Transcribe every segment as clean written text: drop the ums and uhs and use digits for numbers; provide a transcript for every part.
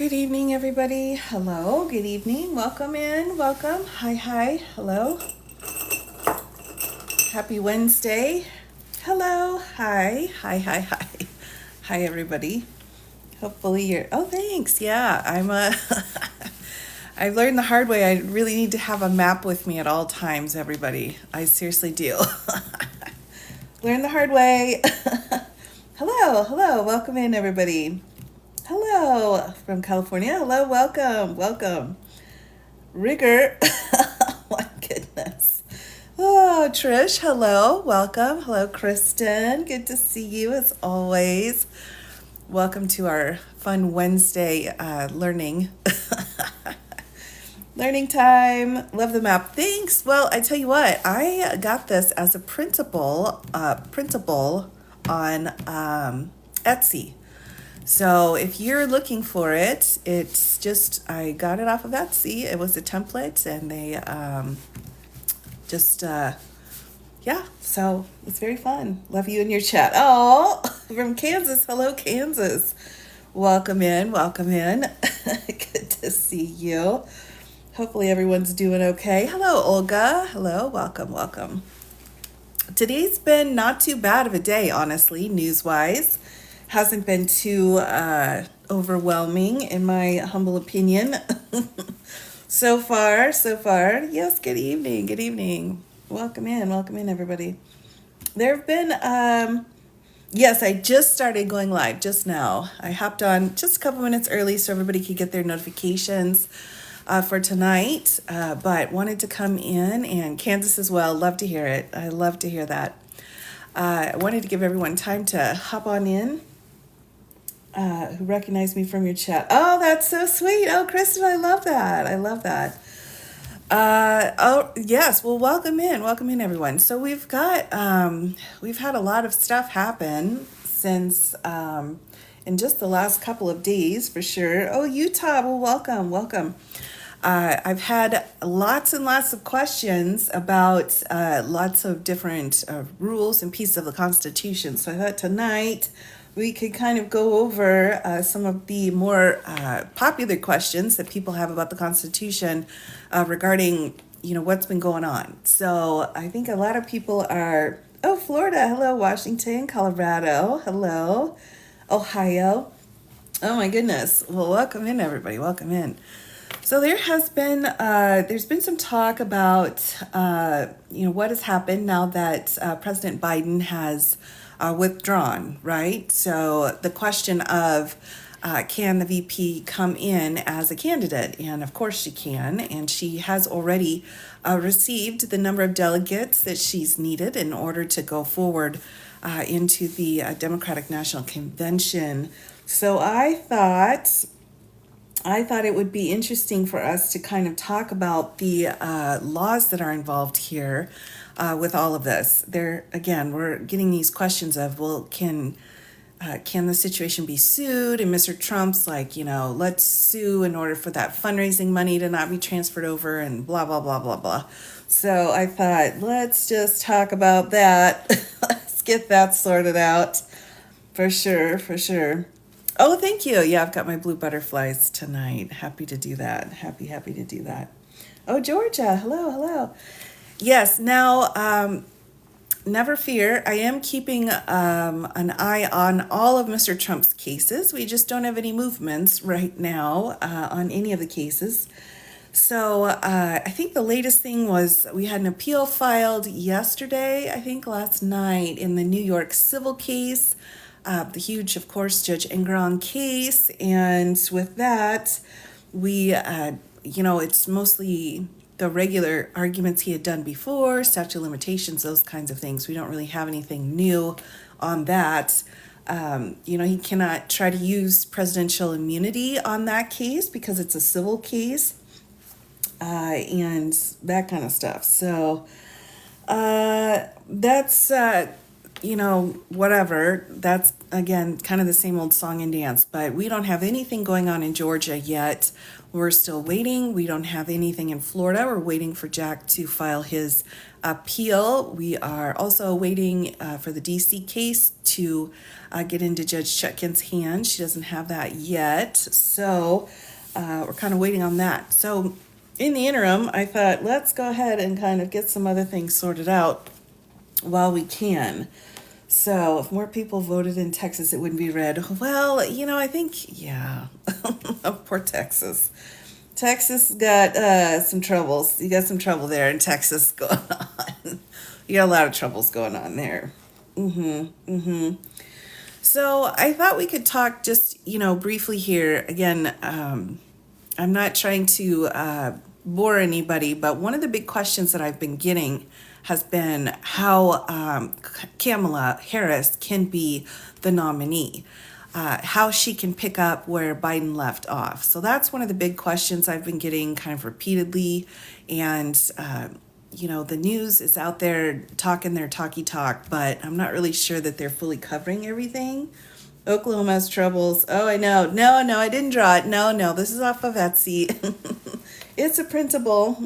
Good evening, everybody. Hello. Good evening. Welcome in. Welcome. Hi, hi. Hello. Happy Wednesday. Hello. Hi. Hi, hi, hi. Hi, everybody. Hopefully you're. Oh, thanks. Yeah, I've learned the hard way. I really need to have a map with me at all times, everybody. I seriously do. Learn the hard way. Hello. Hello. Welcome in, everybody. Hello from California. Hello. Welcome. Welcome. Rigor. Oh my goodness. Oh, Trish, hello. Welcome. Hello, Kristen. Good to see you as always. Welcome to our fun Wednesday learning. Learning time. Love the map. Thanks. Well, I tell you what, I got this as a printable on Etsy. So if you're looking for it, it's just, I got it off of Etsy. It was a template and they just, yeah, so it's very fun. Love you in your chat. Oh, from Kansas. Hello, Kansas. Welcome in. Welcome in. Good to see you. Hopefully everyone's doing okay. Hello, Olga. Hello. Welcome. Welcome. Today's been not too bad of a day, honestly, news-wise. Hasn't been too overwhelming, in my humble opinion. So far, so far. Yes, good evening, good evening. Welcome in, everybody. There have been, yes, I just started going live just now. I hopped on just a couple minutes early so everybody could get their notifications for tonight, but wanted to come in, and Kansas as well. Love to hear it. I love to hear that. I wanted to give everyone time to hop on in. Who recognized me from your chat. Oh, that's so sweet. Oh, Kristen, I love that. I love that. Oh, yes. Well, welcome in, everyone. So we've had a lot of stuff happen since, in just the last couple of days, for sure. Oh, Utah. Well, welcome. I've had lots and lots of questions about lots of different rules and pieces of the Constitution. So I thought tonight we could kind of go over some of the more popular questions that people have about the Constitution regarding, what's been going on. So I think a lot of people are, oh, Florida, hello, Washington, Colorado, hello, Ohio. Oh my goodness. Well, welcome in, everybody. Welcome in. So there's been some talk about, what has happened now that President Biden has withdrawn, right? So the question of can the VP come in as a candidate? And of course she can, and she has already received the number of delegates that she's needed in order to go forward into the Democratic National Convention. So I thought it would be interesting for us to kind of talk about the laws that are involved here with all of this. We're getting these questions of, well, can the situation be sued? And Mr. Trump's like, let's sue in order for that fundraising money to not be transferred over and blah, blah, blah, blah, blah. So I thought, let's just talk about that. Let's get that sorted out. For sure, for sure. Oh, thank you. Yeah, I've got my blue butterflies tonight. Happy to do that. Happy to do that. Oh, Georgia. Hello. Yes, now, never fear. I am keeping an eye on all of Mr. Trump's cases. We just don't have any movements right now on any of the cases. So I think the latest thing was we had an appeal filed yesterday, I think last night, in the New York civil case. The huge, of course, Judge Engoron case. And with that, we, it's mostly the regular arguments he had done before, statute of limitations, those kinds of things. We don't really have anything new on that. He cannot try to use presidential immunity on that case because it's a civil case and that kind of stuff. So that's whatever. That's, again, kind of the same old song and dance, but we don't have anything going on in Georgia yet. We're still waiting. We don't have anything in Florida. We're waiting for Jack to file his appeal. We are also waiting for the DC case to get into Judge Chutkin's hands. She doesn't have that yet. So we're kind of waiting on that. So in the interim, I thought, let's go ahead and kind of get some other things sorted out while we can. So if more people voted in Texas, it wouldn't be red. Well, I think, yeah. Poor Texas. Texas got some troubles. You got some trouble there in Texas going on. You got a lot of troubles going on there. So I thought we could talk just, briefly here. Again, I'm not trying to bore anybody, but one of the big questions that I've been getting has been how Kamala Harris can be the nominee, how she can pick up where Biden left off. So that's one of the big questions I've been getting kind of repeatedly. And, the news is out there talking their talky talk, but I'm not really sure that they're fully covering everything. Oklahoma has troubles. Oh, I know. No, I didn't draw it. No, this is off of Etsy. It's a printable.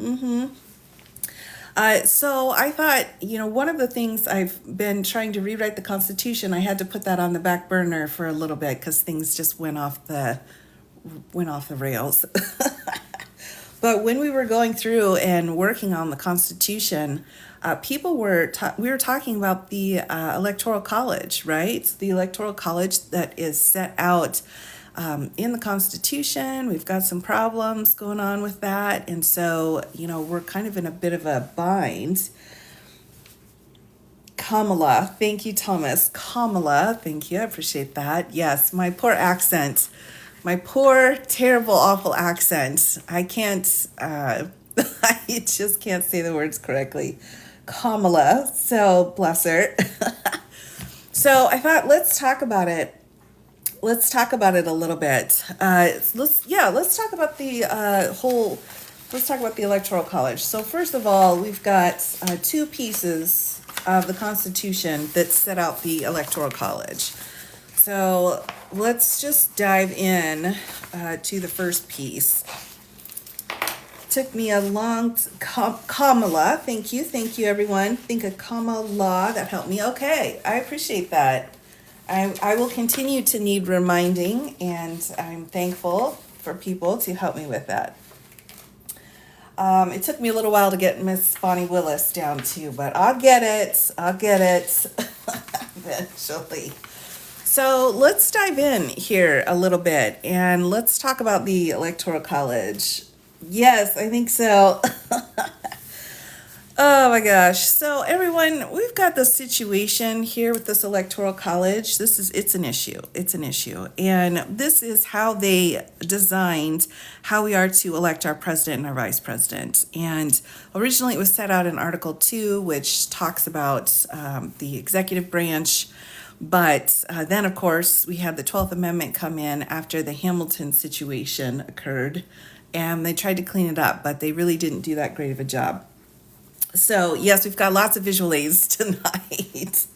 So I thought, one of the things I've been trying to rewrite the Constitution, I had to put that on the back burner for a little bit because things just went off the rails. But when we were going through and working on the Constitution, we were talking about the Electoral College, right? The Electoral College that is set out in the Constitution. We've got some problems going on with that. And so, we're kind of in a bit of a bind. Kamala, thank you, Thomas. Kamala, thank you. I appreciate that. Yes, my poor accent. My poor, terrible, awful accent. I can't, I just can't say the words correctly. Kamala, so bless her. So I thought, let's talk about it. Let's talk about it a little bit. Let's talk about let's talk about the Electoral College. So first of all, we've got two pieces of the Constitution that set out the Electoral College. So let's just dive in to the first piece. Took me a long Kamala. Thank you everyone. Think of Kamala, that helped me. Okay, I appreciate that. I will continue to need reminding, and I'm thankful for people to help me with that. It took me a little while to get Miss Bonnie Willis down too, but I'll get it eventually. So let's dive in here a little bit and let's talk about the Electoral College. Yes, I think so. Oh my gosh. So everyone, we've got the situation here with this Electoral College. It's an issue. It's an issue. And this is how they designed how we are to elect our president and our vice president. And originally it was set out in Article 2, which talks about the executive branch. But then, of course, we had the 12th Amendment come in after the Hamilton situation occurred. And they tried to clean it up, but they really didn't do that great of a job. So, yes, we've got lots of visual aids tonight.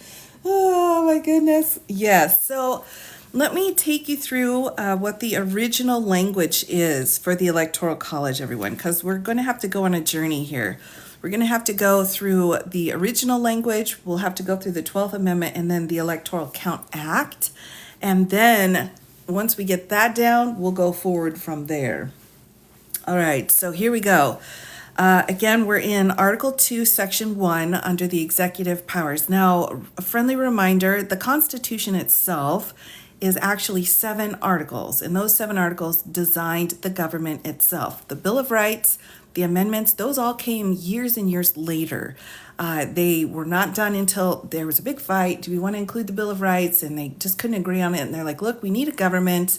Oh, my goodness. Yes. So let me take you through what the original language is for the Electoral College, everyone, because we're going to have to go on a journey here. We're going to have to go through the original language. We'll have to go through the 12th Amendment and then the Electoral Count Act. And then once we get that down, we'll go forward from there. All right, so here we go. Again, we're in Article 2, Section 1 under the executive powers. Now, a friendly reminder, the Constitution itself is actually 7 articles, and those 7 articles designed the government itself. The Bill of Rights, the amendments, those all came years and years later. They were not done until there was a big fight. Do we want to include the Bill of Rights? And they just couldn't agree on it. And they're like, look, we need a government.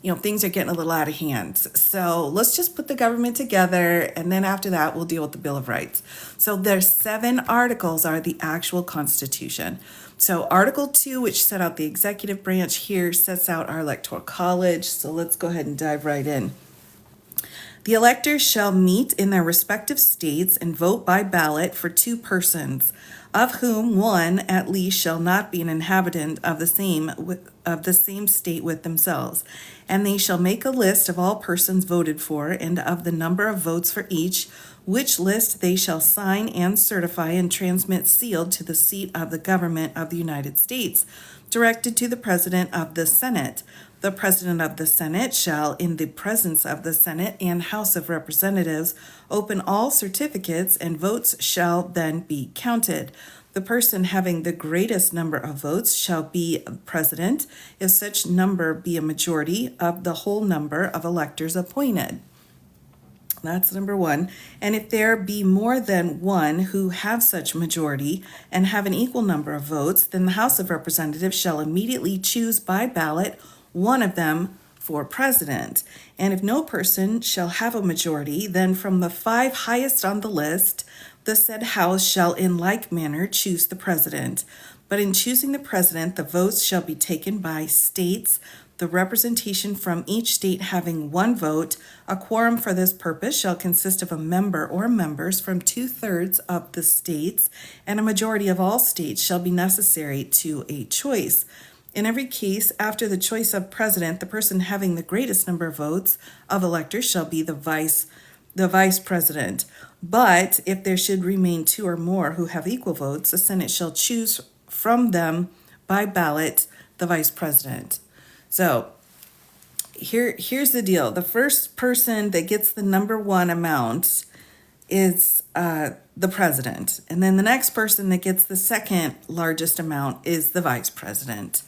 Things are getting a little out of hand. So let's just put the government together. And then after that, we'll deal with the Bill of Rights. So there's 7 articles are the actual Constitution. So Article 2, which set out the executive branch here, sets out our Electoral College. So let's go ahead and dive right in. The electors shall meet in their respective states and vote by ballot for 2 persons, of whom one at least shall not be an inhabitant of the same state with themselves. And they shall make a list of all persons voted for, and of the number of votes for each, which list they shall sign and certify and transmit sealed to the seat of the government of the United States, directed to the President of the Senate. The President of the Senate shall, in the presence of the Senate and House of Representatives, open all certificates, and votes shall then be counted. The person having the greatest number of votes shall be president, if such number be a majority of the whole number of electors appointed. That's number one. And if there be more than one who have such majority and have an equal number of votes, then the House of Representatives shall immediately choose by ballot one of them for president. And if no person shall have a majority, then from the 5 highest on the list, the said House shall in like manner choose the president. But in choosing the president, the votes shall be taken by states, the representation from each state having 1 vote. A quorum for this purpose shall consist of a member or members from 2/3 of the states, and a majority of all states shall be necessary to a choice. In every case, after the choice of president, the person having the greatest number of votes of electors shall be the vice president. But if there should remain 2 or more who have equal votes, the Senate shall choose from them by ballot the vice president. So here's the deal. The first person that gets the number 1 amount is the president. And then the next person that gets the second largest amount is the vice president.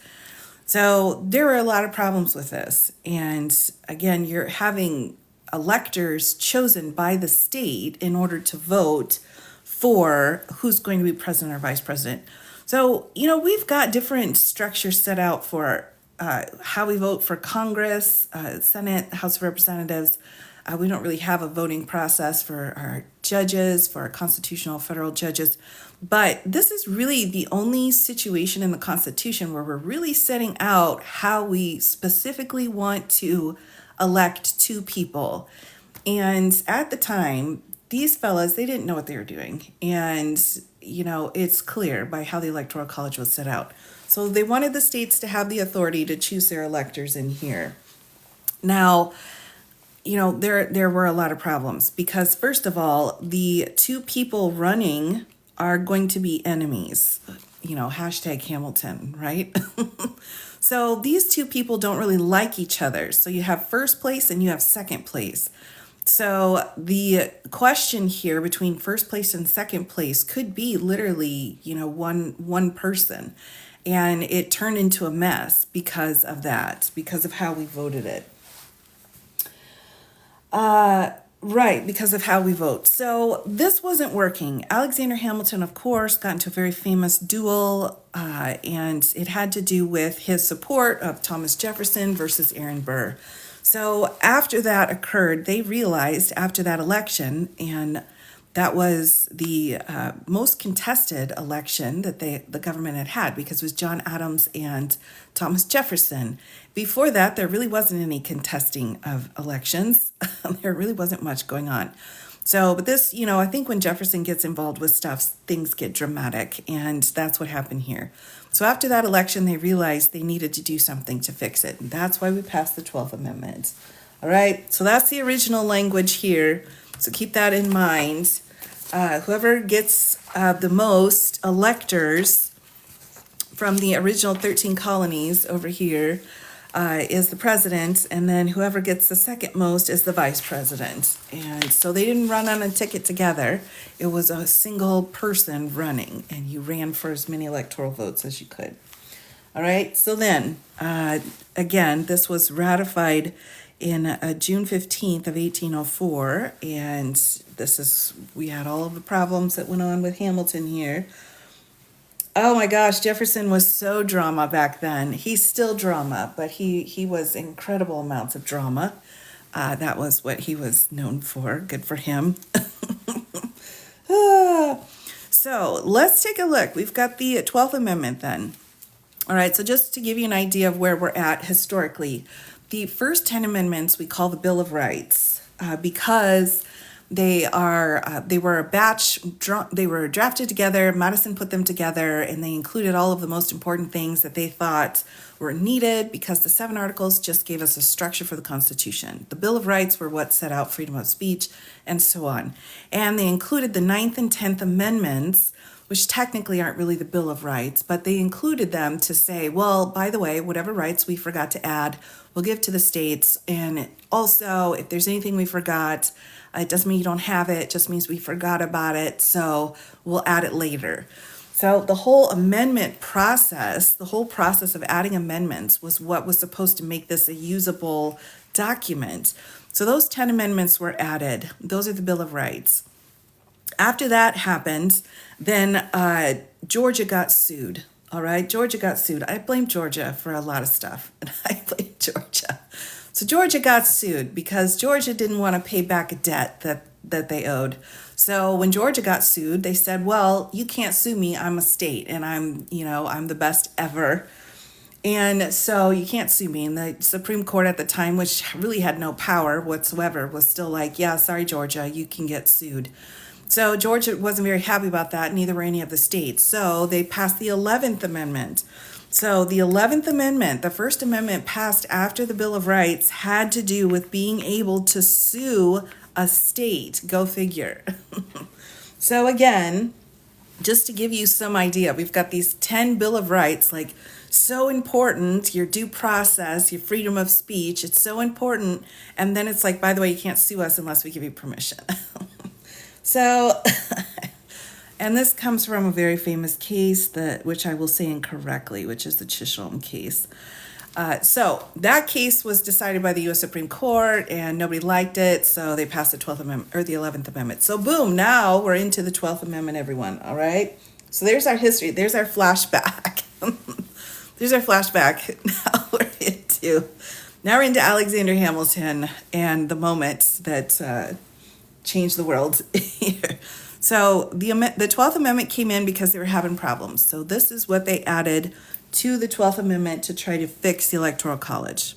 So there are a lot of problems with this. And again, you're having electors chosen by the state in order to vote for who's going to be president or vice president. So, we've got different structures set out for how we vote for Congress, Senate, House of Representatives. We don't really have a voting process for our judges, for our constitutional federal judges. But this is really the only situation in the Constitution where we're really setting out how we specifically want to elect 2 people. And at the time, these fellas, they didn't know what they were doing. And, it's clear by how the Electoral College was set out. So they wanted the states to have the authority to choose their electors in here. Now, there were a lot of problems because, first of all, the 2 people running are going to be enemies. Hashtag Hamilton, right? So these 2 people don't really like each other. So you have first place and you have second place. So the question here between first place and second place could be literally, one person. And it turned into a mess because of that, because of how we voted it. Right, because of how we vote. So this wasn't working. Alexander Hamilton, of course, got into a very famous duel, and it had to do with his support of Thomas Jefferson versus Aaron Burr. So after that occurred, they realized after that election, and that was the most contested election that the government had because it was John Adams and Thomas Jefferson. Before that, there really wasn't any contesting of elections. There really wasn't much going on. So, but this, I think when Jefferson gets involved with stuff, things get dramatic, and that's what happened here. So after that election, they realized they needed to do something to fix it, and that's why we passed the 12th Amendment. All right, so that's the original language here. So keep that in mind. Whoever gets the most electors from the original 13 colonies over here is the president, and then whoever gets the second most is the vice president. And so they didn't run on a ticket together. It was a single person running, and you ran for as many electoral votes as you could. All right, so then, again, this was ratified in June 15th of 1804, and we had all of the problems that went on with Hamilton here. Oh my gosh, Jefferson was so drama back then. He's still drama, but he was incredible amounts of drama. That was what he was known for. Good for him. So let's take a look. We've got the 12th Amendment then. All right, so just to give you an idea of where we're at historically, the first 10 amendments we call the Bill of Rights because They were a batch. They were drafted together. Madison put them together, and they included all of the most important things that they thought were needed because the 7 articles just gave us a structure for the Constitution. The Bill of Rights were what set out freedom of speech, and so on. And they included the 9th and 10th Amendments, which technically aren't really the Bill of Rights, but they included them to say, well, by the way, whatever rights we forgot to add, we'll give to the states. And also, if there's anything we forgot, it doesn't mean you don't have it, it just means we forgot about it, so we'll add it later. So the whole amendment process, the whole process of adding amendments was what was supposed to make this a usable document. So those 10 amendments were added. Those are the Bill of Rights. After that happened, then Georgia got sued. All right, Georgia got sued. I blame Georgia for a lot of stuff, and I blame Georgia. So Georgia got sued because Georgia didn't want to pay back a debt that they owed. So when Georgia got sued, they said, well, you can't sue me. I'm a state, and I'm the best ever. And so you can't sue me. And the Supreme Court at the time, which really had no power whatsoever, was still like, yeah, sorry, Georgia, you can get sued. So Georgia wasn't very happy about that, neither were any of the states. So they passed the 11th Amendment. So the 11th Amendment, the First Amendment passed after the Bill of Rights, had to do with being able to sue a state. Go figure. So again, just to give you some idea, we've got these 10 Bill of Rights, like so important, your due process, your freedom of speech, it's so important. And then it's like, by the way, you can't sue us unless we give you permission. So, and this comes from a very famous case which I will say incorrectly, which is the Chisholm case. So that case was decided by the U.S. Supreme Court, and nobody liked it, so they passed the 12th Amendment or the 11th Amendment. So boom, now we're into the 12th Amendment, everyone. All right. So there's our history. There's our flashback. There's our flashback. Now we're into Alexander Hamilton and the moment that changed the world here. So the 12th Amendment came in because they were having problems. So this is what they added to the 12th Amendment to try to fix the Electoral College.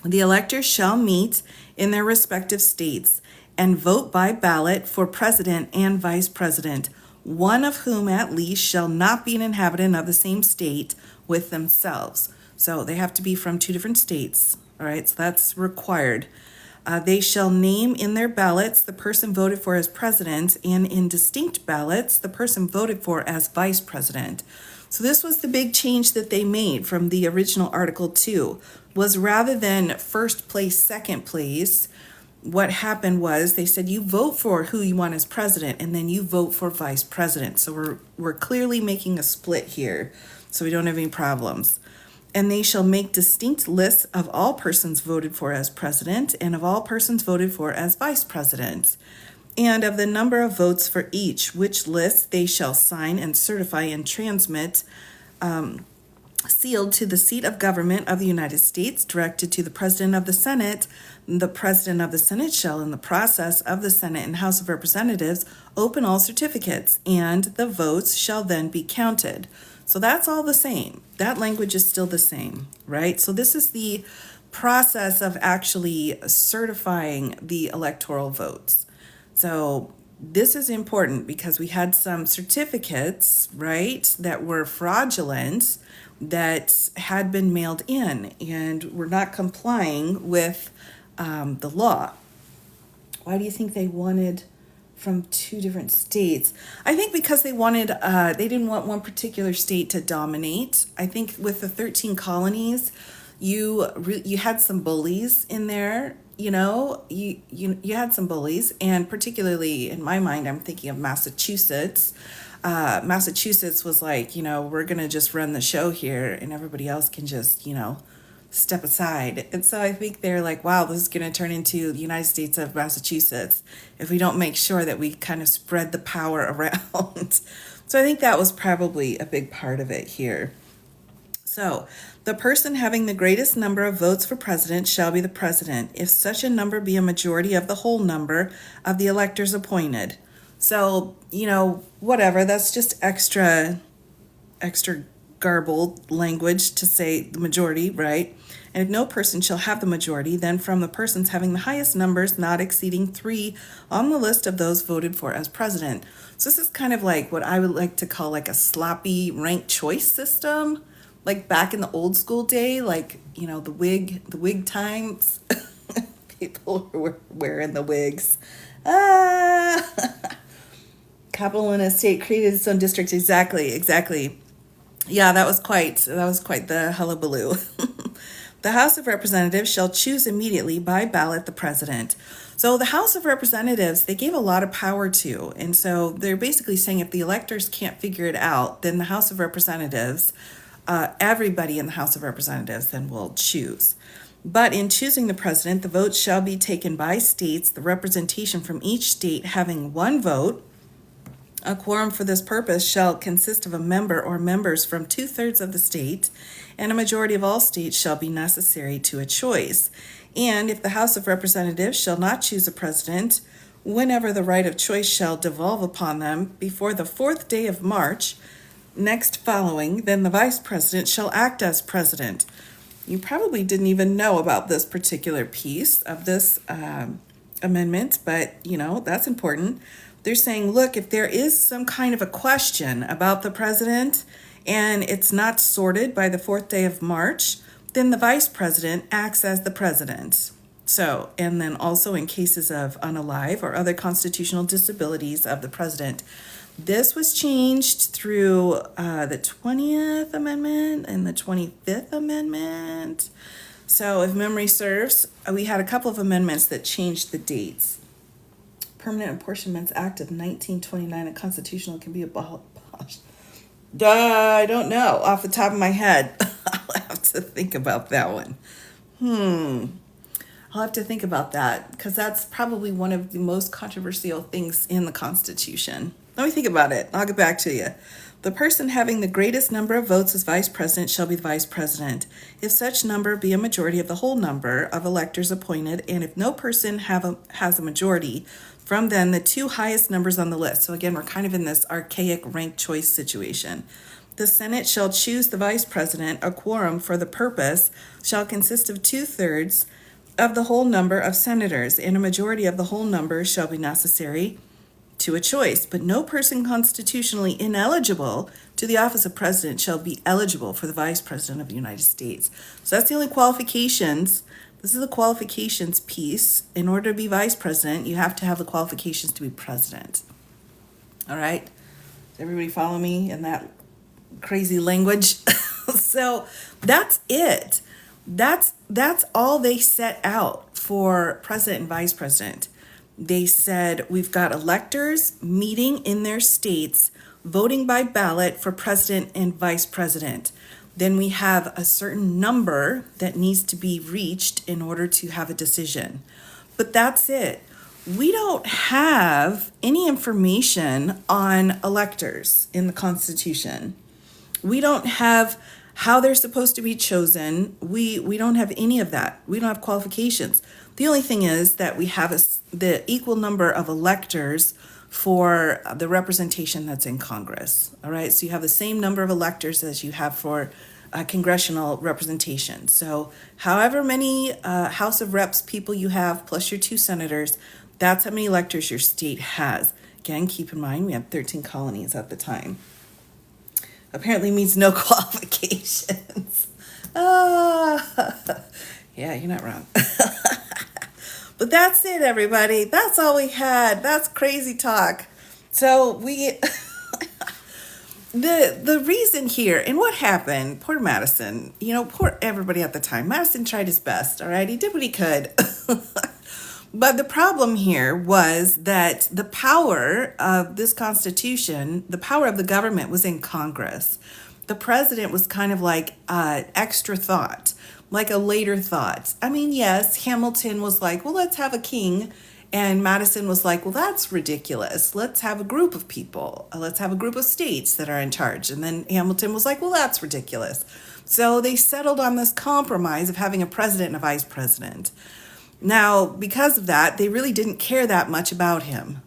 The electors shall meet in their respective states and vote by ballot for president and vice president, one of whom at least shall not be an inhabitant of the same state with themselves. So they have to be from 2 different states. All right, so that's required. They shall name in their ballots the person voted for as president, and in distinct ballots, the person voted for as vice president. So this was the big change that they made from the original Article 2, was rather than first place, second place, what happened was they said you vote for who you want as president, and then you vote for vice president. So we're clearly making a split here, so we don't have any problems. And they shall make distinct lists of all persons voted for as president and of all persons voted for as vice president, and of the number of votes for each, which list they shall sign and certify and transmit, sealed to the seat of government of the United States, directed to the President of the Senate. The President of the Senate shall, in the process of the Senate and House of Representatives, open all certificates, and the votes shall then be counted. So that's all the same. That language is still the same, right? So this is the process of actually certifying the electoral votes. So this is important because we had some certificates, right, that were fraudulent that had been mailed in and were not complying with the law. Why do you think they wanted from 2 different states? I think because they didn't want one particular state to dominate. I think with the 13 colonies, you had some bullies in there. You had some bullies, and particularly in my mind, I'm thinking of Massachusetts. Massachusetts was like, we're gonna just run the show here, and everybody else can just, step aside. And so I think they're like, wow, this is going to turn into the United States of Massachusetts if we don't make sure that we kind of spread the power around. So I think that was probably a big part of it here. So the person having the greatest number of votes for president shall be the president, if such a number be a majority of the whole number of the electors appointed. So, whatever, that's just extra garbled language to say the majority, right? And if no person shall have the majority, then from the persons having the highest numbers not exceeding 3 on the list of those voted for as president. So this is kind of like what I would like to call like a sloppy ranked choice system, like back in the old school day, like, the wig times. People were wearing the wigs. Ah, capital and estate created its own district. Exactly. Yeah, that was quite the hullabaloo. The House of Representatives shall choose immediately by ballot the president. So the House of Representatives, they gave a lot of power to, and so they're basically saying if the electors can't figure it out, then the House of Representatives, everybody in the House of Representatives then will choose. But in choosing the president, the votes shall be taken by states, the representation from each state having one vote. A quorum for this purpose shall consist of a member or members from 2/3 of the state, and a majority of all states shall be necessary to a choice. And if the House of Representatives shall not choose a president, whenever the right of choice shall devolve upon them before the 4th day of March, next following, then the vice president shall act as president. You probably didn't even know about this particular piece of this amendment, but that's important. They're saying, look, if there is some kind of a question about the president and it's not sorted by the 4th day of March, then the vice president acts as the president. So, and then also in cases of unalive or other constitutional disabilities of the president. This was changed through the 20th Amendment and the 25th Amendment. So if memory serves, we had a couple of amendments that changed the dates. Permanent Apportionments Act of 1929, a constitutional can be abolished. I don't know off the top of my head. I'll have to think about that one. I'll have to think about that because that's probably one of the most controversial things in the Constitution. Let me think about it. I'll get back to you. The person having the greatest number of votes as vice president shall be the vice president, if such number be a majority of the whole number of electors appointed, and if no person has a majority from then the 2 highest numbers on the list. So again, we're kind of in this archaic ranked choice situation. The Senate shall choose the vice president. A quorum for the purpose shall consist of 2/3 of the whole number of senators, and a majority of the whole number shall be necessary to a choice. But no person constitutionally ineligible to the office of president shall be eligible for the vice president of the United States. So that's the only qualifications. This is the qualifications piece. In order to be vice president, you have to have the qualifications to be president. All right? Does everybody follow me in that crazy language? So that's it. That's all they set out for president and vice president. They said we've got electors meeting in their states, voting by ballot for president and vice president. Then we have a certain number that needs to be reached in order to have a decision. But that's it. We don't have any information on electors in the Constitution. We don't have how they're supposed to be chosen. We don't have any of that. We don't have qualifications. The only thing is that we have the equal number of electors for the representation that's in Congress. All right, so you have the same number of electors as you have for congressional representation. So however many House of Reps people you have, plus your 2 senators, that's how many electors your state has. Again, keep in mind, we had 13 colonies at the time. Apparently means no qualifications. Yeah, you're not wrong. But that's it, everybody. That's all we had. That's crazy talk. So the reason here, and what happened, poor Madison, poor everybody at the time. Madison tried his best, all right? He did what he could. But the problem here was that the power of this Constitution, the power of the government was in Congress. The president was kind of like extra thought, like a later thought. I mean, yes, Hamilton was like, well, let's have a king. And Madison was like, well, that's ridiculous. Let's have a group of people. Let's have a group of states that are in charge. And then Hamilton was like, well, that's ridiculous. So they settled on this compromise of having a president and a vice president. Now, because of that, they really didn't care that much about him.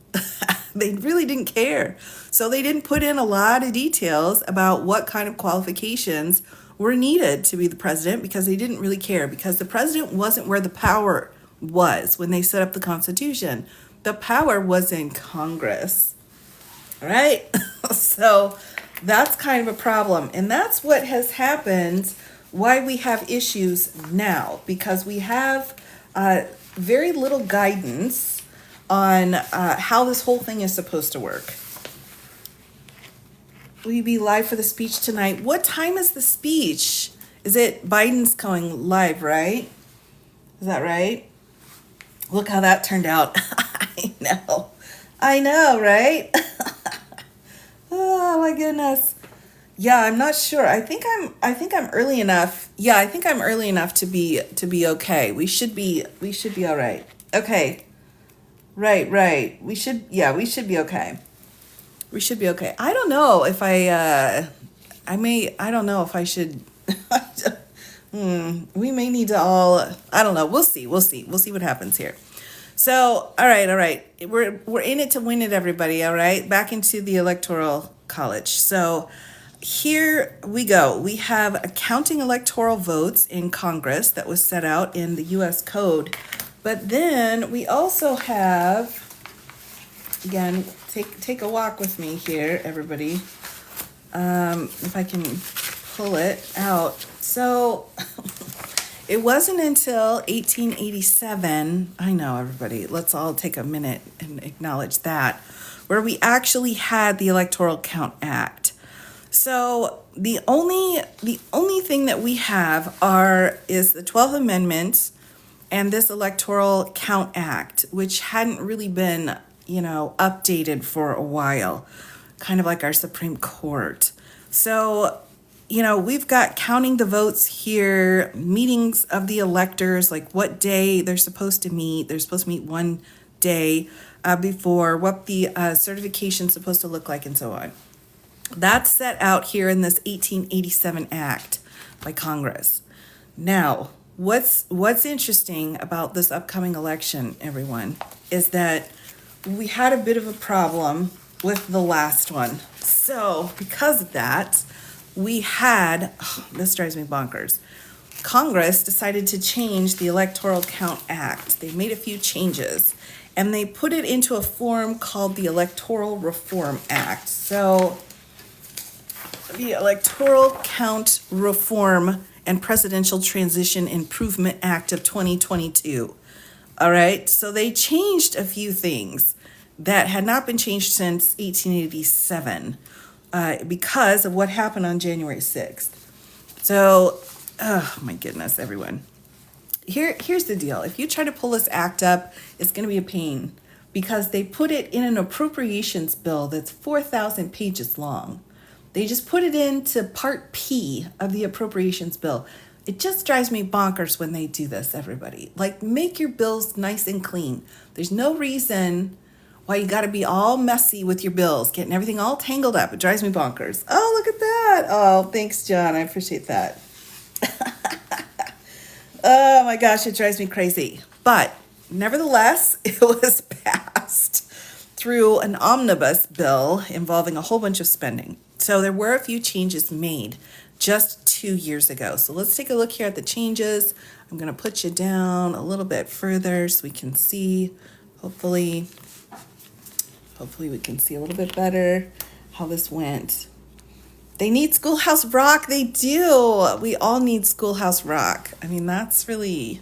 They really didn't care. So they didn't put in a lot of details about what kind of qualifications were needed to be the president because they didn't really care, because the president wasn't where the power was when they set up the Constitution. The power was in Congress. All right? So that's kind of a problem. And that's what has happened, why we have issues now, because we have very little guidance on how this whole thing is supposed to work. Will you be live for the speech tonight? What time is the speech? Is it Biden's going live, right? Is that right? Look how that turned out. I know, right? Oh my goodness. Yeah, I'm not sure. I think I'm early enough. Yeah, I think I'm early enough to be okay. We should be all right. Okay. Right. We should be okay. We should be okay. I don't know if I don't know if I should we may need to all, I don't know. We'll see what happens here. So, all right. We're in it to win it, everybody, all right? Back into the Electoral College. So, here we go. We have counting electoral votes in Congress that was set out in the U.S. Code. But then we also have, again, take a walk with me here, everybody. If I can pull it out. So it wasn't until 1887, I know, everybody, let's all take a minute and acknowledge that, where we actually had the Electoral Count Act. So the only thing that we have is the 12th Amendment and this Electoral Count Act, which hadn't really been, updated for a while, kind of like our Supreme Court. So, we've got counting the votes here, meetings of the electors, like what day they're supposed to meet. They're supposed to meet one day before, what the certification's supposed to look like, and so on. That's set out here in this 1887 Act by Congress. Now, what's interesting about this upcoming election, everyone, is that we had a bit of a problem with the last one. So, because of that, we had, this drives me bonkers, Congress decided to change the Electoral Count Act. They made a few changes, and they put it into a form called the Electoral Reform Act. So, the Electoral Count Reform and Presidential Transition Improvement Act of 2022. All right, so they changed a few things that had not been changed since 1887 because of what happened on January 6th. So, oh my goodness, everyone. Here's the deal. If you try to pull this act up, it's going to be a pain because they put it in an appropriations bill that's 4,000 pages long. They just put it into Part P of the appropriations bill. It just drives me bonkers when they do this, everybody. Like, make your bills nice and clean. There's no reason why you got to be all messy with your bills, getting everything all tangled up. It drives me bonkers. Oh, look at that. Oh, thanks, John. I appreciate that. Oh, my gosh, it drives me crazy. But nevertheless, it was passed through an omnibus bill involving a whole bunch of spending. So there were a few changes made just 2 years ago. So let's take a look here at the changes. I'm going to put you down a little bit further so we can see, hopefully we can see a little bit better how this went. They need Schoolhouse Rock. They do. We all need Schoolhouse Rock. I mean, that's really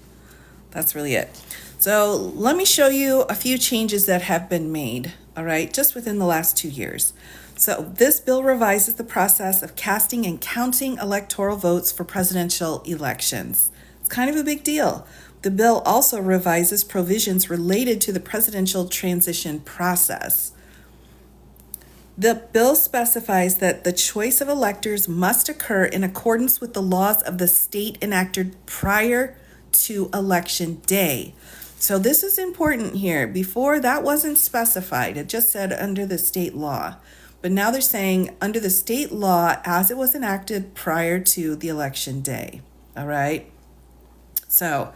it. So let me show you a few changes that have been made, all right, just within the last 2 years. So this bill revises the process of casting and counting electoral votes for presidential elections. It's kind of a big deal. The bill also revises provisions related to the presidential transition process. The bill specifies that the choice of electors must occur in accordance with the laws of the state enacted prior to election day. So this is important here. Before, that wasn't specified. It just said under the state law. But now they're saying under the state law as it was enacted prior to the election day. All right. So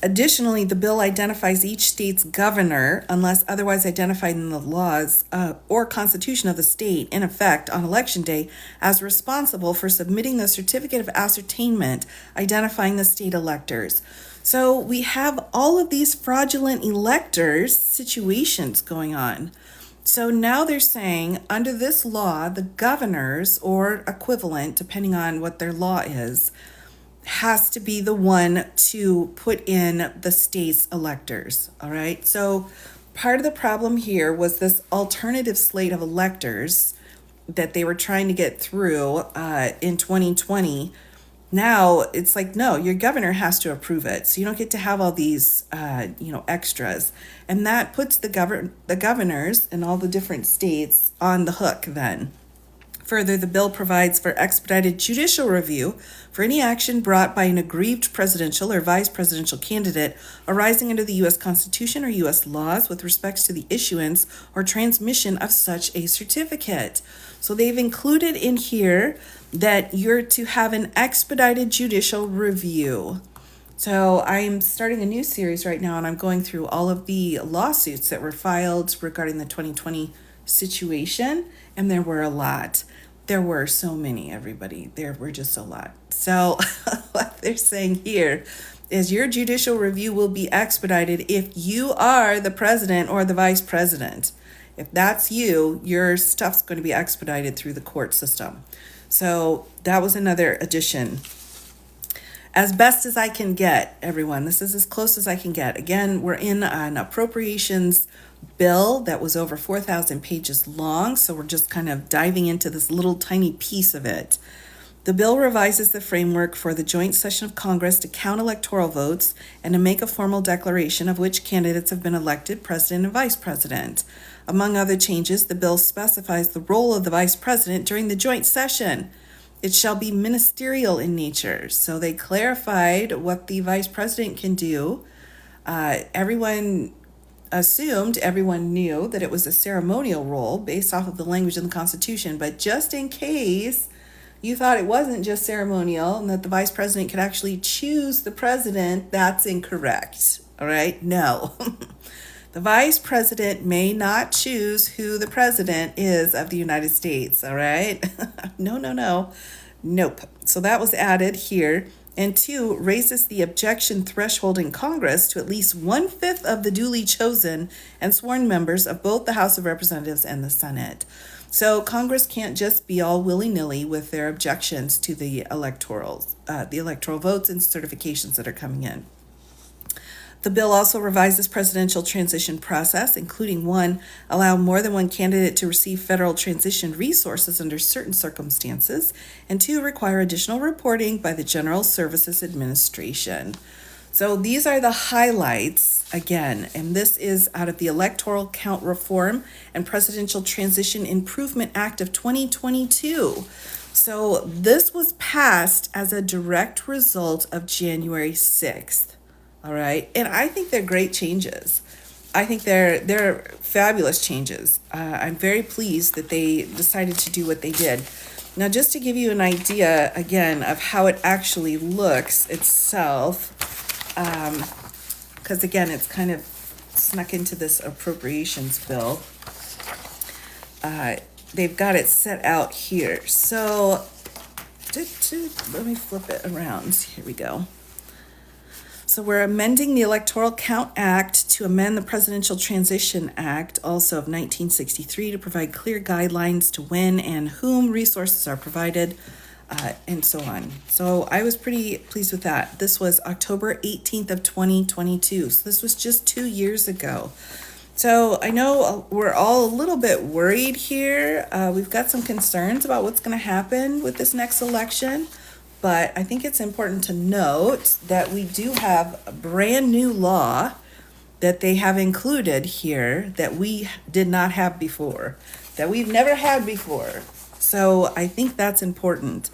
Additionally, the bill identifies each state's governor, unless otherwise identified in the laws or constitution of the state in effect on election day, as responsible for submitting the certificate of ascertainment identifying the state electors. So we have all of these fraudulent electors situations going on. So now they're saying under this law, the governors or equivalent, depending on what their law is, has to be the one to put in the state's electors. All right. So part of the problem here was this alternative slate of electors that they were trying to get through in 2020. Now it's like, no, your governor has to approve it. So you don't get to have all these, extras. And that puts the governors in all the different states on the hook then. Further, the bill provides for expedited judicial review for any action brought by an aggrieved presidential or vice presidential candidate arising under the U.S. Constitution or U.S. laws with respect to the issuance or transmission of such a certificate. So they've included in here that you're to have an expedited judicial review. So I'm starting a new series right now, and I'm going through all of the lawsuits that were filed regarding the 2020 situation, and there were a lot. There were so many, everybody. There were just a lot. So what they're saying here is your judicial review will be expedited if you are the president or the vice president. If that's you, your stuff's going to be expedited through the court system. So that was another addition. As best as I can get, everyone, this is as close as I can get. Again, we're in an appropriations bill that was over 4,000 pages long, so we're just kind of diving into this little tiny piece of it. The bill revises the framework for the joint session of Congress to count electoral votes and to make a formal declaration of which candidates have been elected president and vice president. Among other changes, the bill specifies the role of the vice president during the joint session. It shall be ministerial in nature. So they clarified what the vice president can do. Everyone knew that it was a ceremonial role based off of the language in the Constitution. But just in case you thought it wasn't just ceremonial and that the vice president could actually choose the president, that's incorrect. All right? No. The vice president may not choose who the president is of the United States. All right? No. Nope. So that was added here. And 2, raises the objection threshold in Congress to at least 1/5 of the duly chosen and sworn members of both the House of Representatives and the Senate. So Congress can't just be all willy-nilly with their objections to the electoral votes and certifications that are coming in. The bill also revises presidential transition process, including 1, allow more than one candidate to receive federal transition resources under certain circumstances, and 2, require additional reporting by the General Services Administration. So these are the highlights, again, and this is out of the Electoral Count Reform and Presidential Transition Improvement Act of 2022. So this was passed as a direct result of January 6th. All right. And I think they're great changes. I think they're fabulous changes. I'm very pleased that they decided to do what they did. Now, just to give you an idea, again, of how it actually looks itself, because, again, it's kind of snuck into this appropriations bill. They've got it set out here. So let me flip it around. Here we go. So we're amending the Electoral Count Act to amend the Presidential Transition Act, also of 1963, to provide clear guidelines to when and whom resources are provided, and so on. So I was pretty pleased with that. This was October 18th of 2022. So this was just 2 years ago. So I know we're all a little bit worried here. We've got some concerns about what's going to happen with this next election. But I think it's important to note that we do have a brand new law that they have included here that we did not have before, that we've never had before. So I think that's important.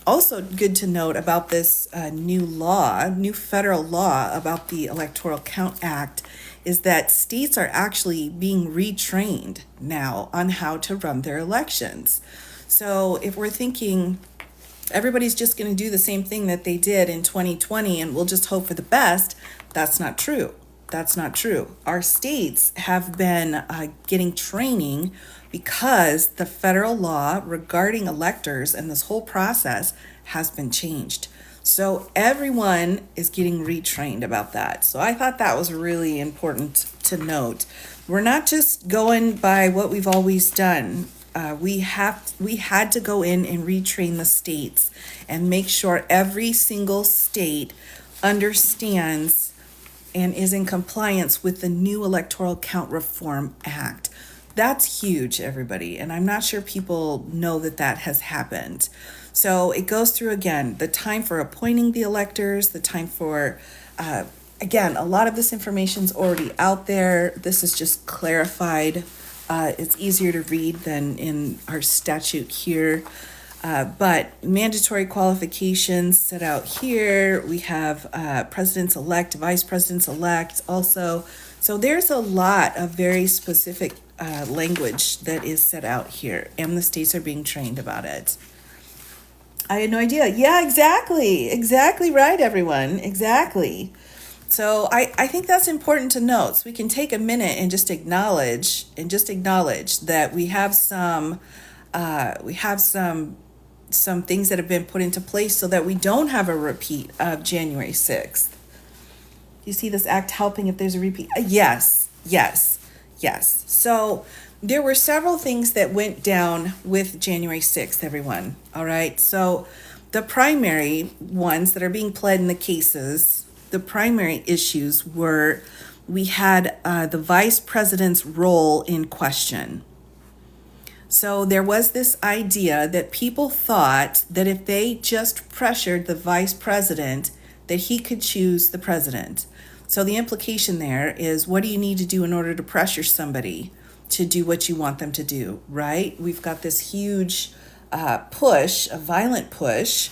Also good to note about this new federal law about the Electoral Count Act is that states are actually being retrained now on how to run their elections. So if we're thinking everybody's just going to do the same thing that they did in 2020 and we'll just hope for the best. That's not true. That's not true. Our states have been getting training because the federal law regarding electors and this whole process has been changed. So everyone is getting retrained about that. So I thought that was really important to note. We're not just going by what we've always done. We had to go in and retrain the states and make sure every single state understands and is in compliance with the new Electoral Count Reform Act. That's huge, everybody, and I'm not sure people know that that has happened. So it goes through again the time for appointing the electors, the time for again, a lot of this information's already out there. This is just clarified. It's easier to read than in our statute here. But mandatory qualifications set out here. We have presidents-elect, vice presidents-elect also. So there's a lot of very specific language that is set out here, and the states are being trained about it. I had no idea. Yeah, exactly. Exactly right, everyone. Exactly. So I think that's important to note. So we can take a minute and just acknowledge that we have some things that have been put into place so that we don't have a repeat of January 6th. You see this act helping if there's a repeat? Yes. So there were several things that went down with January 6th, everyone. All right. So the primary ones that are being pled in the cases, the primary issues were we had the vice president's role in question. So there was this idea that people thought that if they just pressured the vice president, that he could choose the president. So the implication there is, what do you need to do in order to pressure somebody to do what you want them to do, right? We've got this huge push, a violent push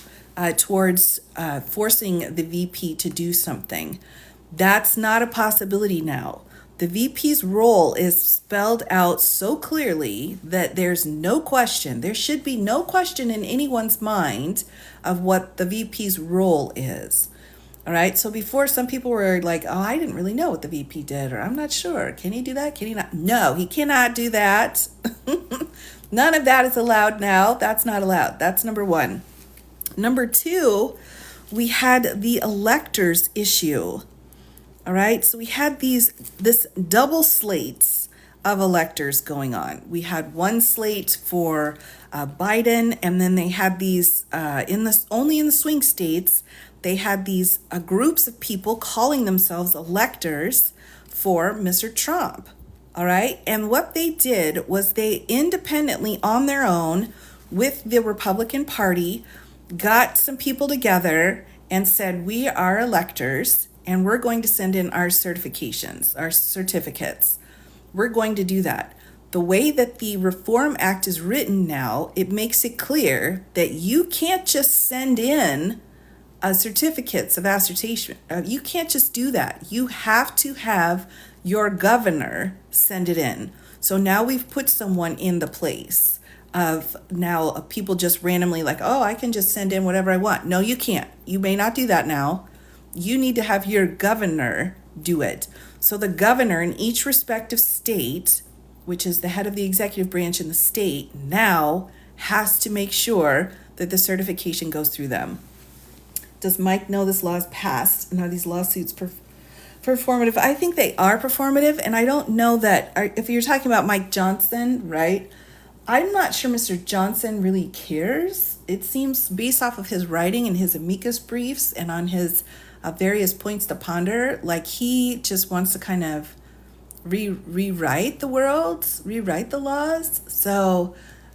towards forcing the VP to do something. That's not a possibility now. The VP's role is spelled out so clearly that there's no question, there should be no question in anyone's mind of what the VP's role is. All right, so before some people were like, oh, I didn't really know what the VP did, or I'm not sure. Can he do that? Can he not? No, he cannot do that. None of that is allowed now. That's not allowed. That's number one. Number two, we had the electors issue. All right, so we had this double slates of electors going on. We had one slate for Biden, and then they had these only in the swing states. They had these groups of people calling themselves electors for Mr. Trump. All right, and what they did was they independently on their own with the Republican Party got some people together and said, we are electors. And we're going to send in our certifications, our certificates. We're going to do that. The way that the Reform Act is written now, it makes it clear that you can't just send in certificates of assertion. You can't just do that. You have to have your governor send it in. So now we've put someone in the place of now people just randomly like, oh, I can just send in whatever I want. No, you can't. You may not do that now. You need to have your governor do it. So the governor in each respective state, which is the head of the executive branch in the state, now has to make sure that the certification goes through them. Does Mike know this law is passed? And are these lawsuits performative? I think they are performative, and I don't know that, if you're talking about Mike Johnson, right? I'm not sure Mr. Johnson really cares. It seems based off of his writing and his amicus briefs and on his various points to ponder, like he just wants to kind of rewrite the world, rewrite the laws. So,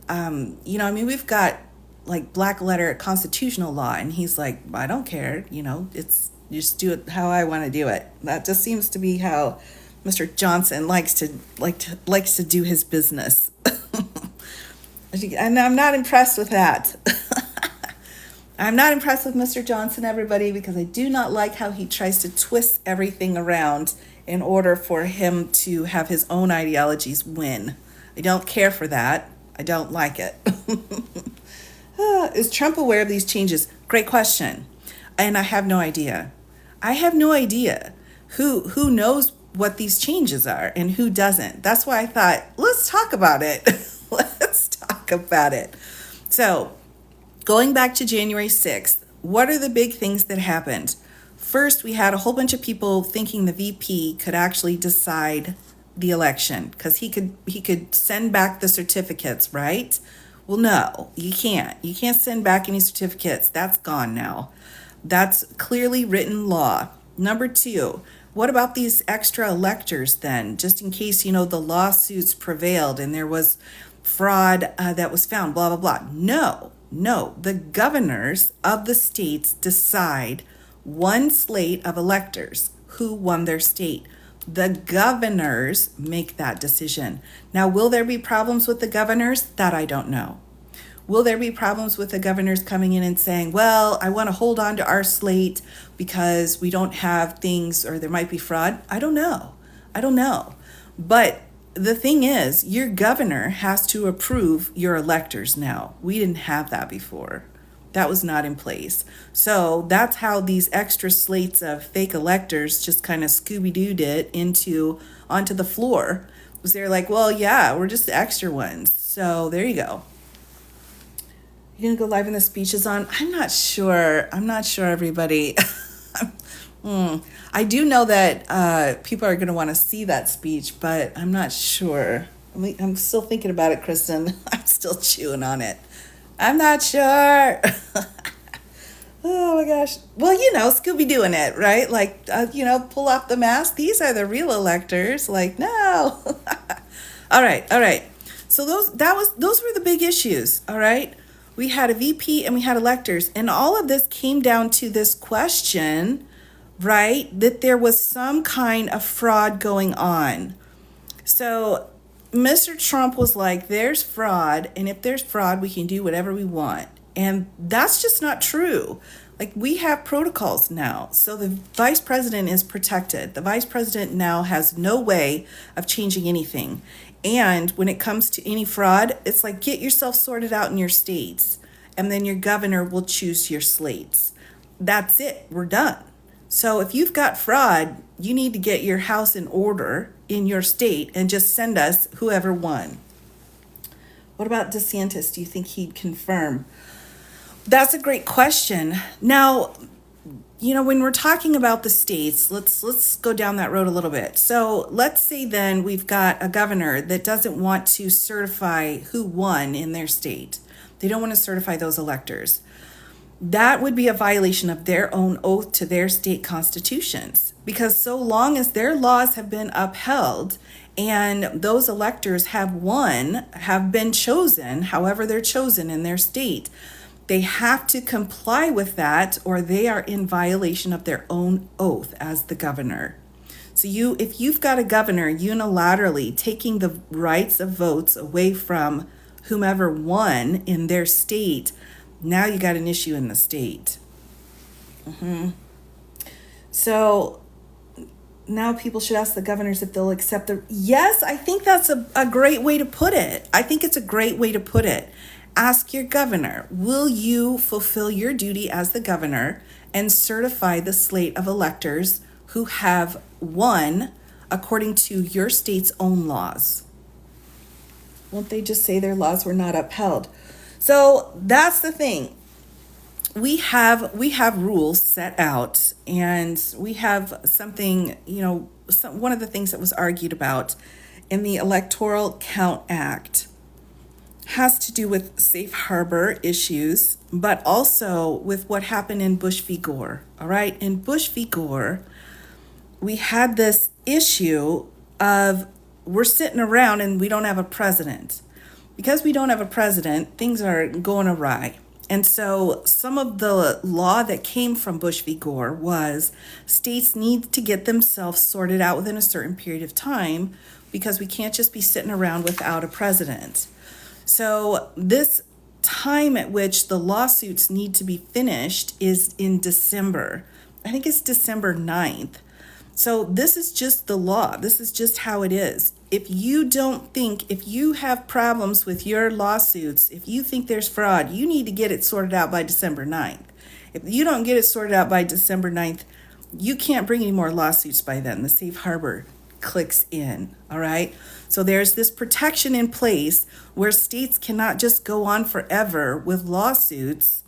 we've got like black letter constitutional law, and he's like, I don't care, it's just do it how I want to do it. That just seems to be how Mr. Johnson likes to do his business. And I'm not impressed with that. I'm not impressed with Mr. Johnson, everybody, because I do not like how he tries to twist everything around in order for him to have his own ideologies win. I don't care for that. I don't like it. Is Trump aware of these changes? Great question. And I have no idea. I have no idea who knows what these changes are and who doesn't. That's why I thought, let's talk about it. Let's talk about it. So, going back to January 6th, what are the big things that happened? First, we had a whole bunch of people thinking the VP could actually decide the election because he could send back the certificates, right? Well, no, you can't. You can't send back any certificates. That's gone now. That's clearly written law. Number two, what about these extra electors then? Just in case, the lawsuits prevailed and there was fraud that was found, blah, blah, blah. No, no. The governors of the states decide one slate of electors who won their state. The governors make that decision. Now, will there be problems with the governors? That I don't know. Will there be problems with the governors coming in and saying, well, I want to hold on to our slate because we don't have things or there might be fraud? I don't know. I don't know. But the thing is, your governor has to approve your electors now. We didn't have that before. That was not in place. So that's how these extra slates of fake electors just kind of Scooby-Dooed it onto the floor. Was they're like, well, yeah, we're just the extra ones. So there you go. You're going to go live when the speech is on? I'm not sure. Everybody. I do know that people are going to want to see that speech, but I'm not sure. I'm still thinking about it, Kristen. I'm still chewing on it. I'm not sure. Oh my gosh. Well, Scooby doing it, right? Like, pull off the mask. These are the real electors. Like, no. All right. So those were the big issues. All right. We had a VP and we had electors, and all of this came down to this question, right? That there was some kind of fraud going on. So Mr. Trump was like, there's fraud, and if there's fraud, we can do whatever we want. And that's just not true. Like, we have protocols now. So the vice president is protected. The vice president now has no way of changing anything. And when it comes to any fraud, it's like, get yourself sorted out in your states, and then your governor will choose your slates. That's it. We're done. So if you've got fraud, you need to get your house in order in your state and just send us whoever won. What about DeSantis? Do you think he'd confirm? That's a great question. Now, when we're talking about the states, let's go down that road a little bit. So let's say then we've got a governor that doesn't want to certify who won in their state. They don't want to certify those electors. That would be a violation of their own oath to their state constitutions, because so long as their laws have been upheld and those electors have been chosen, however they're chosen in their state, they have to comply with that, or they are in violation of their own oath as the governor. So if you've got a governor unilaterally taking the rights of votes away from whomever won in their state, now you got an issue in the state. So now people should ask the governors if they'll accept Yes, I think that's a great way to put it. I think it's a great way to put it. Ask your governor, will you fulfill your duty as the governor and certify the slate of electors who have won according to your state's own laws? Won't they just say their laws were not upheld? So that's the thing. We have rules set out, and we have something, one of the things that was argued about in the Electoral Count Act has to do with safe harbor issues, but also with what happened in Bush v. Gore. All right. In Bush v. Gore, we had this issue of we're sitting around and we don't have a president. Because we don't have a president, things are going awry. And so some of the law that came from Bush v. Gore was states need to get themselves sorted out within a certain period of time, because we can't just be sitting around without a president. So this time at which the lawsuits need to be finished is in December. I think it's December 9th. So this is just the law. This is just how it is. If you have problems with your lawsuits, if you think there's fraud, you need to get it sorted out by December 9th. If you don't get it sorted out by December 9th, you can't bring any more lawsuits by then. The safe harbor clicks in, all right? So there's this protection in place where states cannot just go on forever with lawsuits.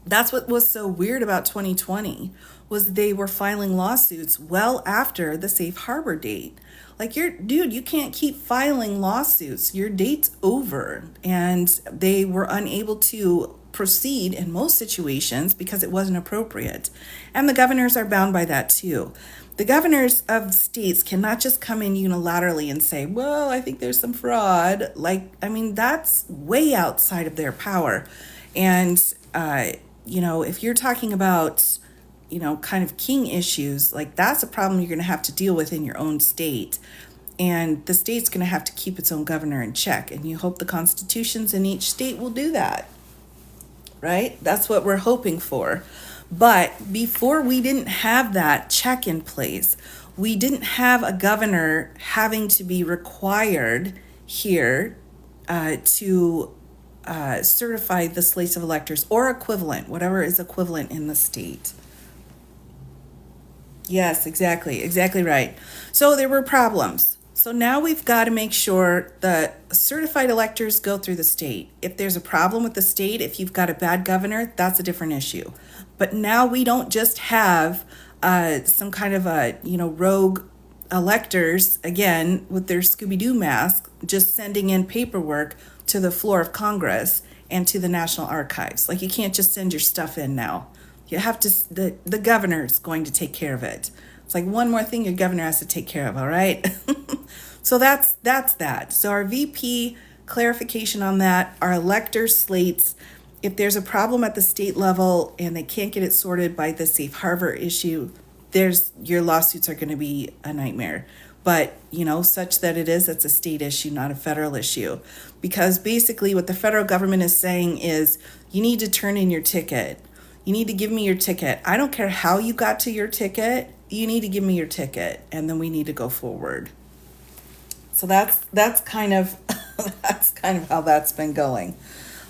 That's what was so weird about 2020 was they were filing lawsuits well after the safe harbor date. Like, you can't keep filing lawsuits. Your date's over. And they were unable to proceed in most situations because it wasn't appropriate. And the governors are bound by that too. The governors of states cannot just come in unilaterally and say, well, I think there's some fraud. That's way outside of their power. And, if you're talking about, kind of king issues, like that's a problem you're going to have to deal with in your own state. And the state's going to have to keep its own governor in check. And you hope the constitutions in each state will do that, right? That's what we're hoping for. But before we didn't have that check in place. We didn't have a governor having to be required here to certify the slates of electors or equivalent, whatever is equivalent in the state. Yes, exactly right. So there were problems. So now we've got to make sure the certified electors go through the state. If there's a problem with the state, if you've got a bad governor, that's a different issue. But now we don't just have some kind of rogue electors, again, with their Scooby-Doo mask, just sending in paperwork to the floor of Congress and to the National Archives. Like, you can't just send your stuff in now. You have to, the governor's going to take care of it. It's like one more thing your governor has to take care of, all right? So that's that. So our VP clarification on that, our elector slates, if there's a problem at the state level and they can't get it sorted by the safe harbor issue, your lawsuits are going to be a nightmare. But, such that it's a state issue, not a federal issue. Because basically what the federal government is saying is you need to turn in your ticket. You need to give me your ticket. I don't care how you got to your ticket. You need to give me your ticket, and then we need to go forward. So that's kind of how that's been going.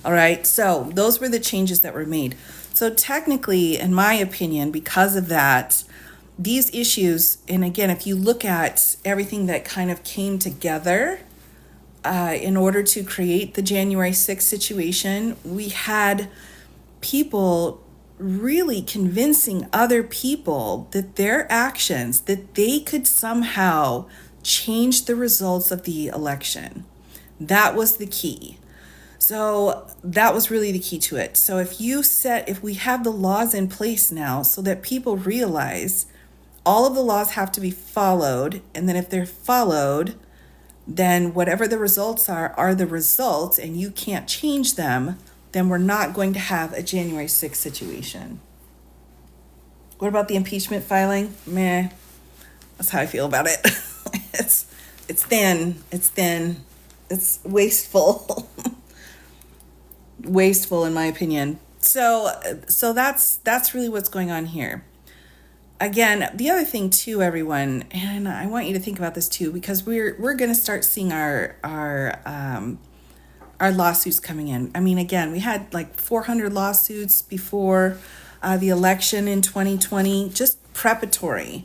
All right. So those were the changes that were made. So technically, in my opinion, because of that, these issues, and again, if you look at everything that kind of came together in order to create the January 6th situation, we had people really convincing other people that their actions, that they could somehow change the results of the election. That was the key. So that was really the key to it. So if we have the laws in place now so that people realize all of the laws have to be followed, and then if they're followed, then whatever the results are the results, and you can't change them, then we're not going to have a January 6th situation. What about the impeachment filing? Meh. That's how I feel about it. It's thin. It's wasteful. Wasteful, in my opinion. So that's really what's going on here. Again, the other thing too, everyone, and I want you to think about this too, because we're going to start seeing our lawsuits coming in. I mean, again, we had like 400 lawsuits before the election in 2020, just preparatory.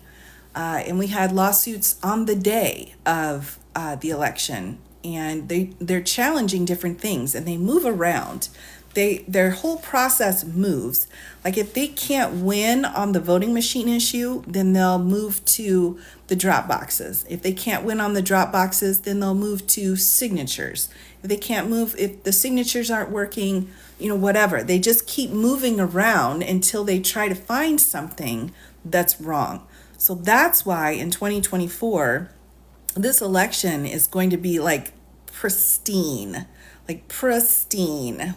And we had lawsuits on the day of the election. And they're challenging different things, and they move around. Their whole process moves. Like, if they can't win on the voting machine issue, then they'll move to the drop boxes. If they can't win on the drop boxes, then they'll move to signatures. If the signatures aren't working, whatever. They just keep moving around until they try to find something that's wrong. So that's why in 2024, this election is going to be like pristine.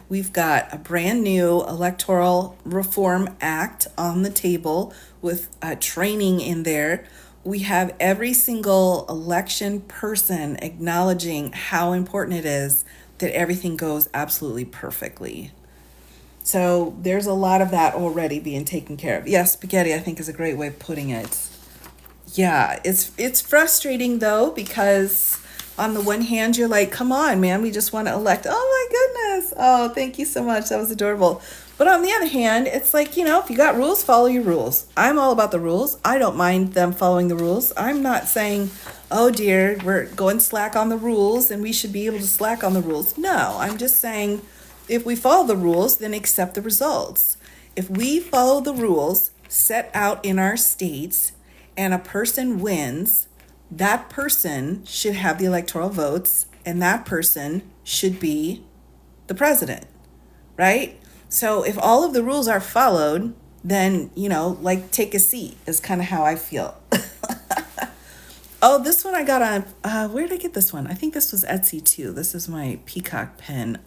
We've got a brand new Electoral Reform Act on the table with training in there. We have every single election person acknowledging how important it is that everything goes absolutely perfectly. So there's a lot of that already being taken care of. Yes, spaghetti, I think, is a great way of putting it. Yeah, it's frustrating though, because on the one hand you're like, come on, man, we just want to elect. Oh my goodness. Oh, thank you so much. That was adorable. But on the other hand, it's like, if you got rules, follow your rules. I'm all about the rules. I don't mind them following the rules. I'm not saying, oh dear, we're going slack on the rules and we should be able to slack on the rules. No, I'm just saying, if we follow the rules, then accept the results. If we follow the rules set out in our states and a person wins, that person should have the electoral votes and that person should be the president, right? So if all of the rules are followed, then, like, take a seat is kind of how I feel. Oh, this one I got on, where did I get this one? I think this was Etsy too. This is my peacock pen.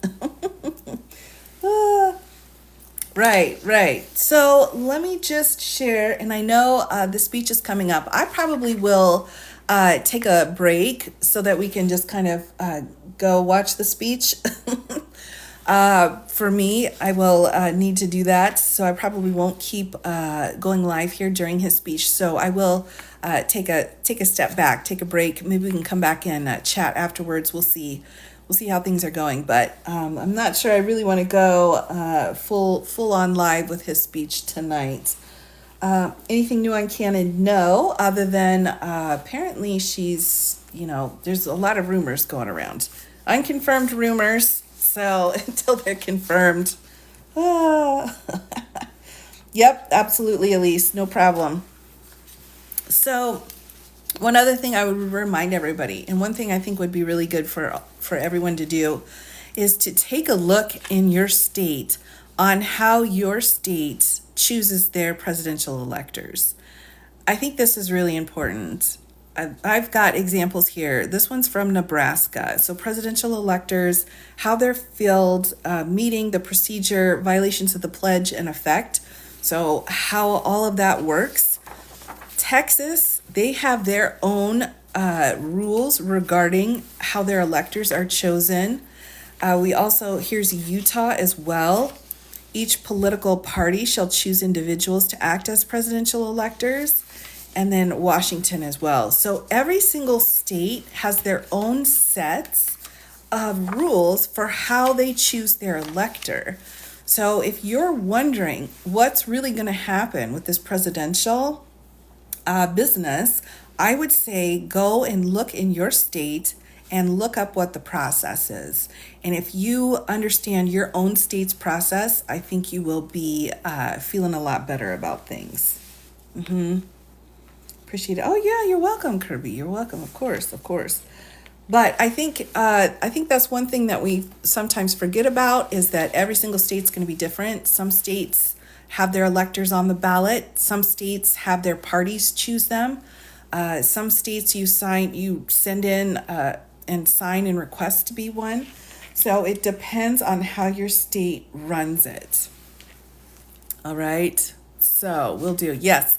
Ah, right. So let me just share, and I know the speech is coming up. I probably will take a break so that we can just kind of go watch the speech. For me, I will need to do that, so I probably won't keep going live here during his speech. So I will take a step back, take a break. Maybe we can come back and chat afterwards. We'll see. We'll see how things are going, but I'm not sure I really want to go full on live with his speech tonight. Anything new on Canon? No, other than apparently she's, there's a lot of rumors going around. Unconfirmed rumors. So until they're confirmed. Ah. Yep, absolutely, Elise. No problem. So one other thing I would remind everybody, and one thing I think would be really good for everyone to do, is to take a look in your state on how your state chooses their presidential electors. I think this is really important. I've got examples here. This one's from Nebraska. So presidential electors, how they're filled, meeting the procedure, violations of the pledge and effect. So how all of that works. Texas, they have their own rules regarding how their electors are chosen. Here's Utah as well. Each political party shall choose individuals to act as presidential electors, and then Washington as well. So every single state has their own sets of rules for how they choose their elector. So if you're wondering what's really going to happen with this presidential business, I would say go and look in your state and look up what the process is. And if you understand your own state's process, I think you will be feeling a lot better about things. Appreciate it. Oh yeah, you're welcome, Kirby. You're welcome. Of course. But I think that's one thing that we sometimes forget about, is that every single state's going to be different. Some states have their electors on the ballot. Some states have their parties choose them. Some states you send in and sign and request to be one. So it depends on how your state runs it. All right. So we'll do. Yes.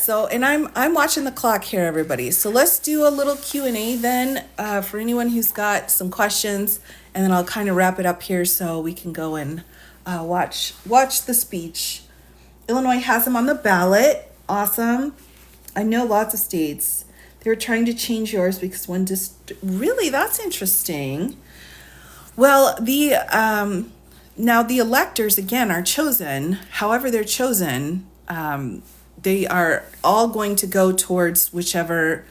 So, and I'm watching the clock here, everybody. So let's do a little Q&A then for anyone who's got some questions, and then I'll kind of wrap it up here so we can go and watch the speech. Illinois has them on the ballot. Awesome. I know lots of states. They were trying to change yours because one just really, that's interesting. Well, now the electors again are chosen. However, they're chosen. They are all going to go towards whichever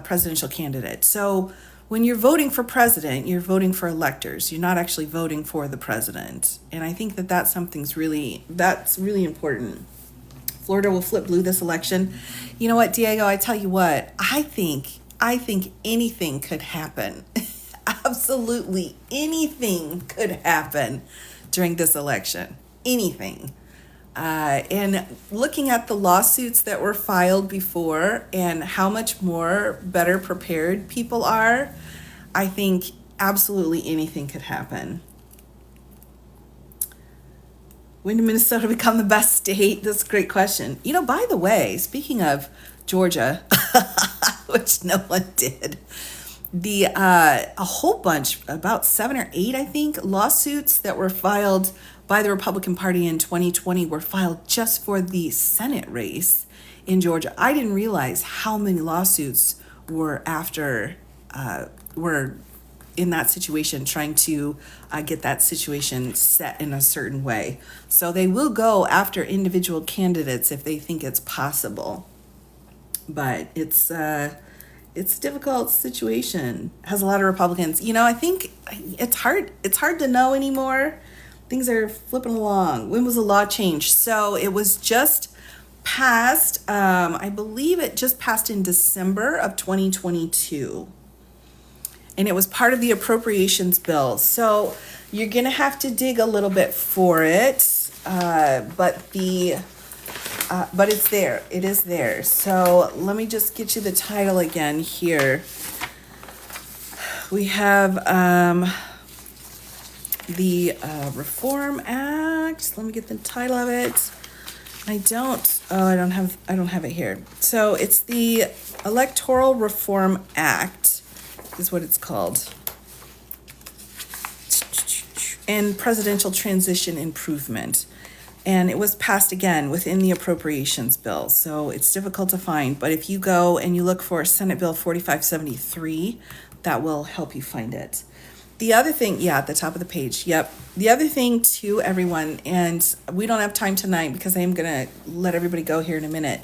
presidential candidate. So when you're voting for president, you're voting for electors. You're not actually voting for the president. And I think that's really important. Florida will flip blue this election. You know what, Diego, I tell you what, I think anything could happen. Absolutely anything could happen during this election. Anything. And looking at the lawsuits that were filed before and how much more better prepared people are, I think absolutely anything could happen. When did Minnesota become the best state? That's a great question. By the way, speaking of Georgia, which no one did, a whole bunch, about 7 or 8, I think, lawsuits that were filed by the Republican Party in 2020 were filed just for the Senate race in Georgia. I didn't realize how many lawsuits were after, were in that situation, trying to get that situation set in a certain way. So they will go after individual candidates if they think it's possible. But it's a difficult situation. Has a lot of Republicans. I think it's hard. It's hard to know anymore. Things are flipping along. When was the law changed? So it was just passed. I believe it just passed in December of 2022. And it was part of the appropriations bill. So you're going to have to dig a little bit for it. But it's there. It is there. So let me just get you the title again here. We have the Reform Act. Let me get the title of it. I don't have it here. So it's the Electoral Reform Act is what it's called. And Presidential Transition Improvement. And it was passed again within the appropriations bill. So it's difficult to find. But if you go and you look for Senate Bill 4573, that will help you find it. The other thing, at the top of the page. Yep. The other thing too, everyone, and we don't have time tonight because I am going to let everybody go here in a minute.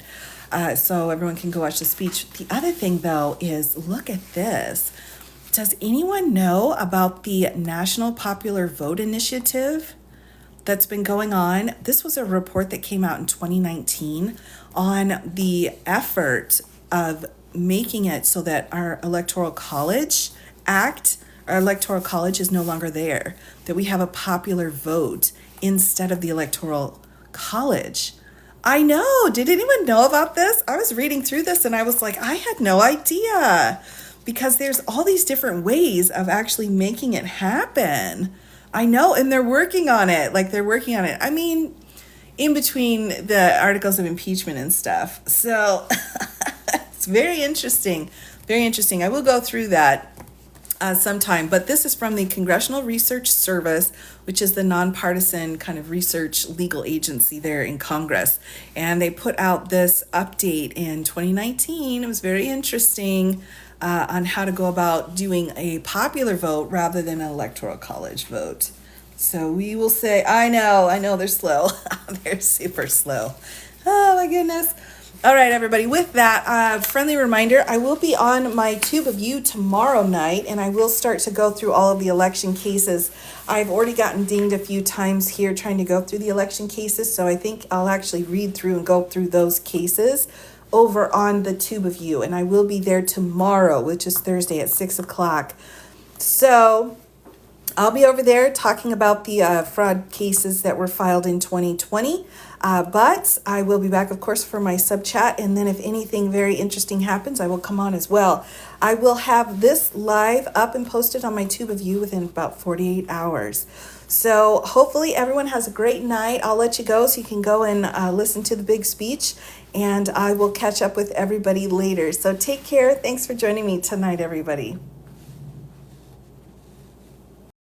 So everyone can go watch the speech. The other thing though is look at this. Does anyone know about the National Popular Vote Initiative that's been going on? This was a report that came out in 2019 on the effort of making it so that our Electoral College Act, our Electoral College is no longer there, that we have a popular vote instead of the Electoral College. I know. Did anyone know about this? I was reading through this and I was like, I had no idea, because there's all these different ways of actually making it happen. I know, and they're working on it. I mean, in between the articles of impeachment and stuff. So it's very interesting. Very interesting. I will go through that sometime. But this is from the Congressional Research Service, which is the nonpartisan kind of research legal agency there in Congress. And they put out this update in 2019. It was very interesting. On how to go about doing a popular vote rather than an electoral college vote. So we will say, I know they're slow. They're super slow. Oh my goodness. All right, everybody. With that, friendly reminder, I will be on my Tube of You tomorrow night, and I will start to go through all of the election cases. I've already gotten dinged a few times here trying to go through the election cases, so I think I'll actually read through and go through those cases over on the Tube of You, and I will be there tomorrow, which is Thursday at 6:00. So I'll be over there talking about the fraud cases that were filed in 2020. But I will be back, of course, for my sub chat. And then if anything very interesting happens, I will come on as well. I will have this live up and posted on my Tube of You within about 48 hours. So hopefully everyone has a great night. I'll let you go so you can go and listen to the big speech. And I will catch up with everybody later. So take care. Thanks for joining me tonight, everybody.